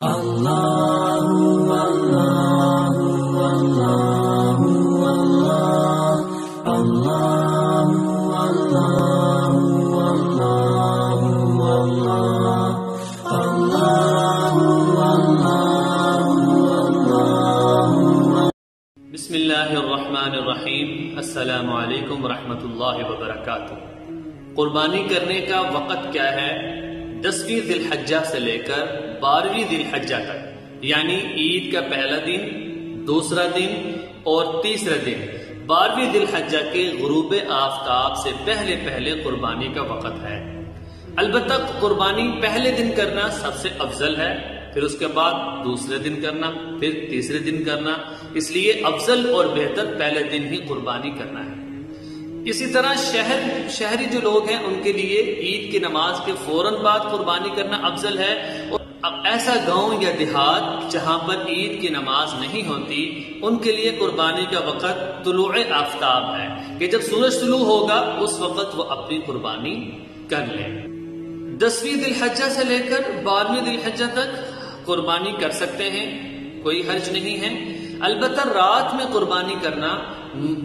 بسم اللہ الرحمن الرحیم۔ السلام علیکم ورحمۃ اللہ وبرکاتہ۔ قربانی کرنے کا وقت کیا ہے؟ 10ویں ذی الحجہ سے لے کر 12ویں ذی الحجہ تک، یعنی عید کا پہلا دن، دوسرا دن اور تیسرا دن 12ویں ذی الحجہ کے غروب آفتاب سے پہلے قربانی کا وقت ہے۔ البتہ قربانی پہلے دن کرنا سب سے افضل ہے، پھر اس کے بعد دوسرے دن کرنا، پھر تیسرے دن کرنا، اس لیے افضل اور بہتر پہلے دن ہی قربانی کرنا ہے۔ اسی طرح شہری جو لوگ ہیں ان کے لیے عید کی نماز کے فوراً بعد قربانی کرنا افضل ہے، اور ایسا گاؤں یا دیہات جہاں پر عید کی نماز نہیں ہوتی ان کے لیے قربانی کا وقت طلوع آفتاب ہے کہ جب سورج طلوع ہوگا اس وقت وہ اپنی قربانی کر لیں۔ 10ویں ذی الحجہ سے لے کر 12ویں ذی الحجہ تک قربانی کر سکتے ہیں، کوئی حرج نہیں ہے۔ البتہ رات میں قربانی کرنا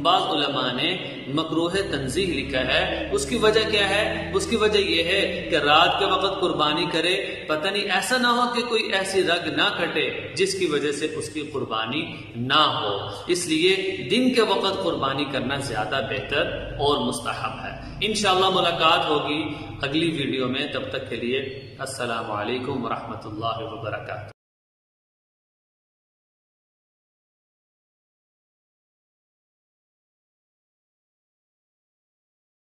بعض علماء نے مکروہ تنزیہ لکھا ہے۔ اس کی وجہ کیا ہے؟ اس کی وجہ یہ ہے کہ رات کے وقت قربانی کرے، پتہ نہیں ایسا نہ ہو کہ کوئی ایسی رگ نہ کٹے جس کی وجہ سے اس کی قربانی نہ ہو، اس لیے دن کے وقت قربانی کرنا زیادہ بہتر اور مستحب ہے۔ انشاءاللہ ملاقات ہوگی اگلی ویڈیو میں، تب تک کے لیے السلام علیکم ورحمۃ اللہ وبرکاتہ۔